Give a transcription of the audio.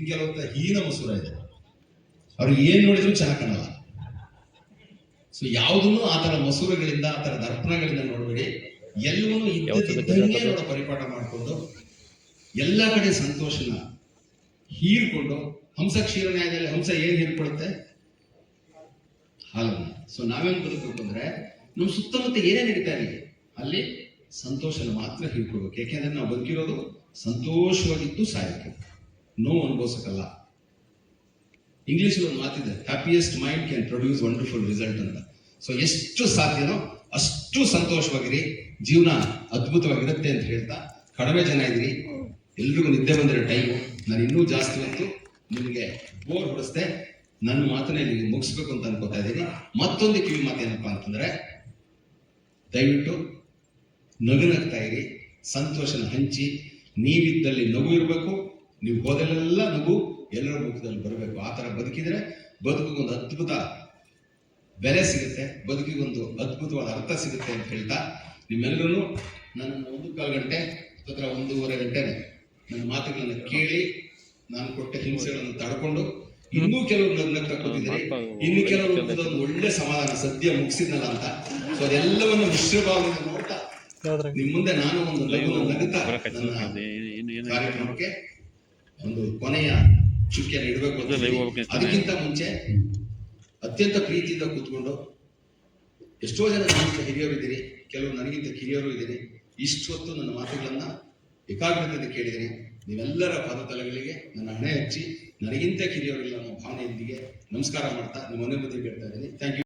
ಇನ್ನು ಕೆಲವೊತ್ತ ಹೀನ ಮಸೂರ ಇದೆ, ಅವ್ರು ಏನ್ ನೋಡಿದ್ರು ಚೆನ್ನಾಗಿ ಕಾಣಲ್ಲ. ಸೊ ಯಾವುದನ್ನು ಆ ತರ ಮಸೂರಗಳಿಂದ ಆ ತರ ದರ್ಪಣಗಳಿಂದ ನೋಡಬೇಡಿ. ಎಲ್ಲವನ್ನೂ ಇದ್ದಂಗೆ ನೋಡೋ ಪರಿಪಾಠ ಮಾಡಿಕೊಂಡು ಎಲ್ಲ ಕಡೆ ಸಂತೋಷನ ಹೀರ್ಕೊಂಡು, ಹಂಸ ಕ್ಷೀರ ನ್ಯಾಯದಲ್ಲಿ ಹಂಸ ಏನ್ ಹೀರ್ಕೊಳುತ್ತೆ? ಹಾಲನ್ನ. ಸೊ ನಾವೇನ್ ಬದುಕಬೇಕು ಅಂದ್ರೆ ನಮ್ಮ ಸುತ್ತಮುತ್ತ ಏನೇ ನಡೀತಾ ಇರಲಿ ಅಲ್ಲಿ ಸಂತೋಷನ ಮಾತ್ರ ಹೀರ್ಕೊಳ್ಬೇಕು. ಯಾಕೆಂದ್ರೆ ನಾವು ಬದುಕಿರೋದು ಸಂತೋಷವಾಗಿದ್ದು ಸಾಯಕ್ಕೆ, ನೋವು ಅನುಭವಿಸಕ್ಕಲ್ಲ. ಇಂಗ್ಲಿಷ್ ಒಂದು ಮಾತಿದೆ, happiest mind can produce wonderful result ಅಂತ. ಸೊ ಎಷ್ಟು ಸಾಧ್ಯನೋ ಅಷ್ಟು ಸಂತೋಷವಾಗಿರಿ, ಜೀವನ ಅದ್ಭುತವಾಗಿರುತ್ತೆ ಅಂತ ಹೇಳ್ತಾ, ಕಡಿಮೆ ಜನ ಇದ್ರಿ, ಎಲ್ರಿಗೂ ನಿದ್ದೆ ಬಂದಿರೋ ಟೈಮು. ನಾನು ಇನ್ನೂ ಜಾಸ್ತಿ ಹೊತ್ತು ನಿಮಗೆ ಬೋರ್ ಹೊಡಿಸ್ದೆ, ನನ್ನ ಮಾತನ್ನ ನಿಮಗೆ ಮುಗಿಸ್ಬೇಕು ಅಂತ ಅನ್ಕೋತಾ ಇದ್ದೀನಿ. ಮತ್ತೊಂದು ಕಿವಿ ಮಾತೇನಪ್ಪ ಅಂತಂದ್ರೆ, ದಯವಿಟ್ಟು ನಗುನಗ್ತಾ ಇರಿ, ಸಂತೋಷನ ಹಂಚಿ. ನೀವಿದ್ದಲ್ಲಿ ನಗು ಇರಬೇಕು, ನೀವು ಹೋದಲ್ಲೆಲ್ಲ ನಗು ಎಲ್ಲರ ಮುಖದಲ್ಲಿ ಬರಬೇಕು. ಆ ಥರ ಬದುಕಿದ್ರೆ ಬದುಕಿಗೊಂದು ಅದ್ಭುತ ಬೆಲೆ ಸಿಗುತ್ತೆ, ಬದುಕಿಗೊಂದು ಅದ್ಭುತವಾದ ಅರ್ಥ ಸಿಗುತ್ತೆ ಅಂತ ಹೇಳ್ತಾ, ನಿಮ್ಮೆಲ್ಲರೂ ನನ್ನನ್ನು 1-1/4 ಗಂಟೆ ಅಥವಾ 1.5 ಗಂಟೆ ನನ್ನ ಮಾತುಗಳನ್ನು ಕೇಳಿ, ನಾನು ಕೊಟ್ಟ ಹಿಂಸೆಗಳನ್ನು ತಡ್ಕೊಂಡು, ಇನ್ನೂ ಕೆಲವರು ನಗ್ನಗ್ತಾ ಕೂತಿದ್ದೀರಿ, ಇನ್ನು ಕೆಲವರು ಒಂದು ಒಳ್ಳೆ ಸಮಾಧಾನ ಸದ್ಯ ಮುಗಿಸಿದ್ನಲ್ಲ ಅಂತ. ಸೊ ಅದೆಲ್ಲವನ್ನು ಮಿಶ್ರಭಾವದಿಂದ ನೋಡ್ತಾ ನಿಮ್ ಮುಂದೆ ನಾನು ಒಂದು ನಗುತ್ತಾ ನನ್ನ ಕಾರ್ಯಕ್ರಮಕ್ಕೆ ಒಂದು ಕೊನೆಯ ಚುಕ್ಕಿಯನ್ನು ಇಡಬೇಕು. ಅದಕ್ಕಿಂತ ಮುಂಚೆ ಅತ್ಯಂತ ಪ್ರೀತಿಯಿಂದ ಕೂತ್ಕೊಂಡು, ಎಷ್ಟೋ ಜನ ನನ್ನಿಂದ ಹಿರಿಯರು ಇದ್ದೀರಿ, ಕೆಲವರು ನನಗಿಂತ ಕಿರಿಯರು ಇದ್ದೀರಿ, ಇಷ್ಟೊತ್ತು ನನ್ನ ಮಾತುಗಳನ್ನ ಏಕಾಗ್ರತೆಯಿಂದ ಕೇಳಿದಿರಿ. ನೀವೆಲ್ಲರ ಪದತಲಗಳಿಗೆ ನನ್ನ ಹಣೆ ಹಚ್ಚಿ, ನನಗಿಂತ ಕಿರಿಯರಿಲ್ಲ ಅನ್ನೋ ಭಾವನೆಯೊಂದಿಗೆ ನಮಸ್ಕಾರ ಮಾಡ್ತಾ ನಿಮ್ಮ ಮನೆ ಮುಂದೆ ಕೇಳ್ತಾ ಇದ್ದೀನಿ. Thank you.